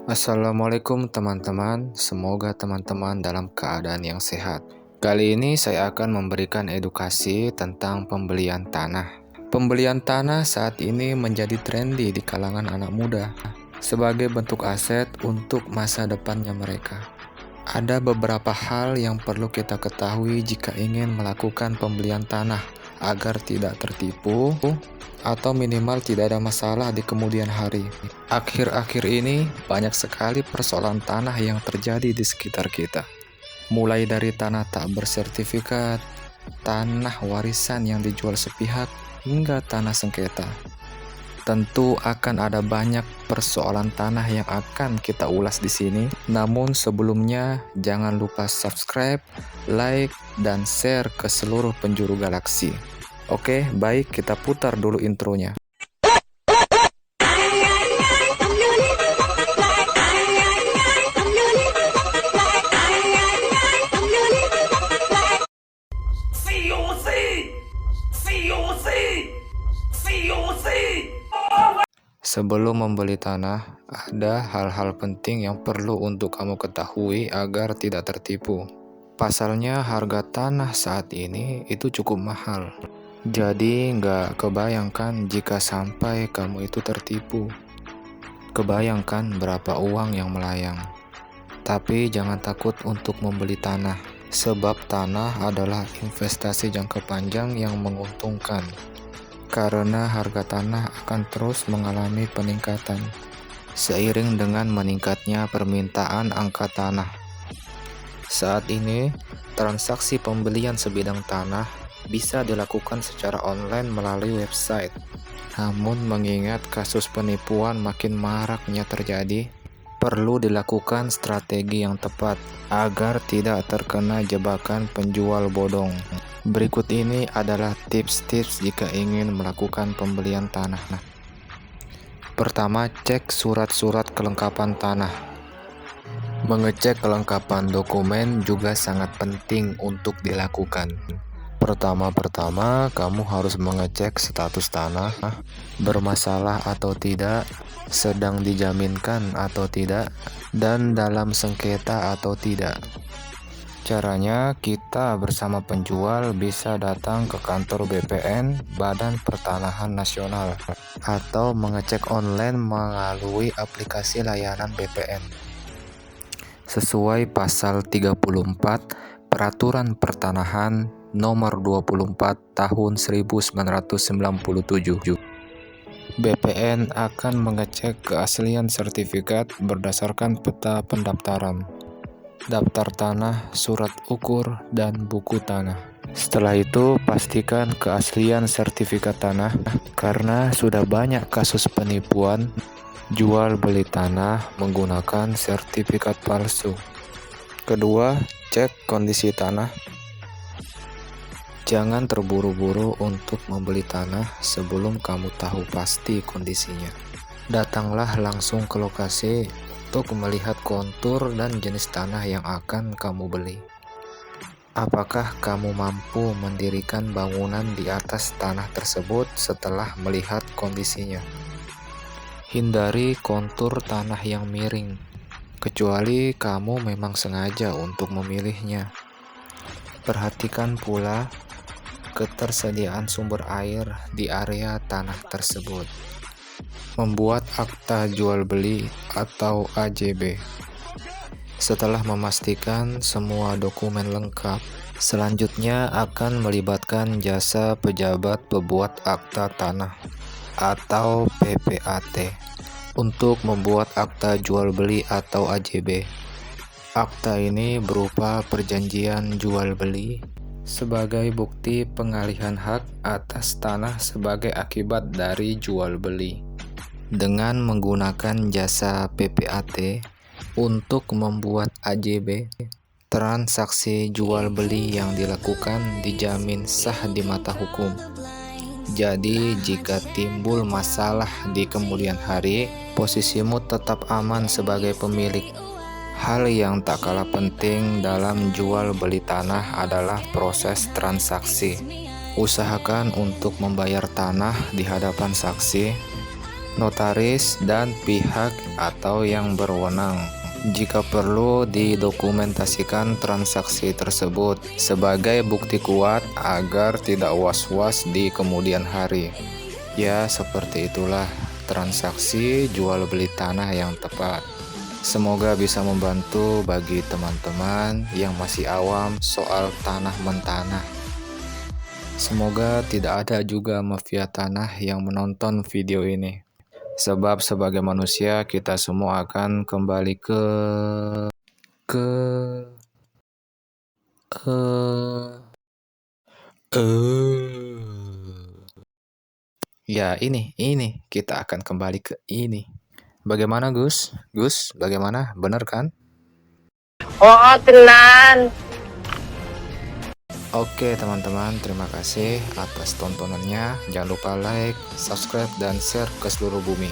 Assalamualaikum teman-teman, semoga teman-teman dalam keadaan yang sehat. Kali ini saya akan memberikan edukasi tentang pembelian tanah. Pembelian tanah saat ini menjadi trendy di kalangan anak muda sebagai bentuk aset untuk masa depannya mereka. Ada beberapa hal yang perlu kita ketahui jika ingin melakukan pembelian tanah agar tidak tertipu atau minimal tidak ada masalah di kemudian hari. Akhir-akhir ini banyak sekali persoalan tanah yang terjadi di sekitar kita. Mulai dari tanah tak bersertifikat, tanah warisan yang dijual sepihak, hingga tanah sengketa. Tentu akan ada banyak persoalan tanah yang akan kita ulas di sini. Namun sebelumnya jangan lupa subscribe, like, dan share ke seluruh penjuru galaksi. Oke, baik, kita putar dulu intronya. Sebelum membeli tanah, ada hal-hal penting yang perlu untuk kamu ketahui agar tidak tertipu. Pasalnya harga tanah saat ini itu cukup mahal. Jadi nggak kebayangkan jika sampai kamu itu tertipu. Kebayangkan berapa uang yang melayang. Tapi jangan takut untuk membeli tanah, sebab tanah adalah investasi jangka panjang yang menguntungkan. Karena harga tanah akan terus mengalami peningkatan seiring dengan meningkatnya permintaan angka tanah. Saat ini, transaksi pembelian sebidang tanah bisa dilakukan secara online melalui website. Namun mengingat kasus penipuan makin maraknya terjadi, perlu dilakukan strategi yang tepat agar tidak terkena jebakan penjual bodong. Berikut ini adalah tips-tips jika ingin melakukan pembelian tanah. Pertama, cek surat-surat kelengkapan tanah. Mengecek kelengkapan dokumen juga sangat penting untuk dilakukan. Pertama-tama, kamu harus mengecek status tanah, bermasalah atau tidak, sedang dijaminkan atau tidak, dan dalam sengketa atau tidak. Caranya, kita bersama penjual bisa datang ke kantor BPN, Badan Pertanahan Nasional, atau mengecek online melalui aplikasi layanan BPN. Sesuai pasal 34 Peraturan Pertanahan Nomor 24 Tahun 1997. BPN akan mengecek keaslian sertifikat berdasarkan peta pendaftaran, daftar tanah, surat ukur, dan buku tanah. Setelah itu, pastikan keaslian sertifikat tanah karena sudah banyak kasus penipuan jual beli tanah menggunakan sertifikat palsu. Kedua, cek kondisi tanah. Jangan terburu-buru untuk membeli tanah sebelum kamu tahu pasti kondisinya. Datanglah langsung ke lokasi untuk melihat kontur dan jenis tanah yang akan kamu beli. Apakah kamu mampu mendirikan bangunan di atas tanah tersebut setelah melihat kondisinya? Hindari kontur tanah yang miring, kecuali kamu memang sengaja untuk memilihnya. Perhatikan pula ketersediaan sumber air di area tanah tersebut. Membuat akta jual beli atau AJB. Setelah memastikan semua dokumen lengkap, selanjutnya akan melibatkan jasa pejabat pembuat akta tanah atau PPAT untuk membuat akta jual beli atau AJB. Akta ini berupa perjanjian jual beli sebagai bukti pengalihan hak atas tanah sebagai akibat dari jual beli. Dengan menggunakan jasa PPAT untuk membuat AJB, transaksi jual beli yang dilakukan dijamin sah di mata hukum. Jadi jika timbul masalah di kemudian hari, posisimu tetap aman sebagai pemilik. Hal yang tak kalah penting dalam jual beli tanah adalah proses transaksi. Usahakan untuk membayar tanah di hadapan saksi notaris, dan pihak atau yang berwenang. Jika perlu, didokumentasikan transaksi tersebut sebagai bukti kuat agar tidak was-was di kemudian hari. Ya, seperti itulah transaksi jual beli tanah yang tepat. Semoga bisa membantu bagi teman-teman yang masih awam soal tanah mentanah. Semoga tidak ada juga mafia tanah yang menonton video ini. Sebab sebagai manusia kita semua akan kembali ke ya ini kita akan kembali ke ini. Bagaimana Gus? Gus, bagaimana? Bener kan? Oh, tenan. Oke teman-teman, terima kasih atas tontonannya. Jangan lupa like, subscribe, dan share ke seluruh bumi.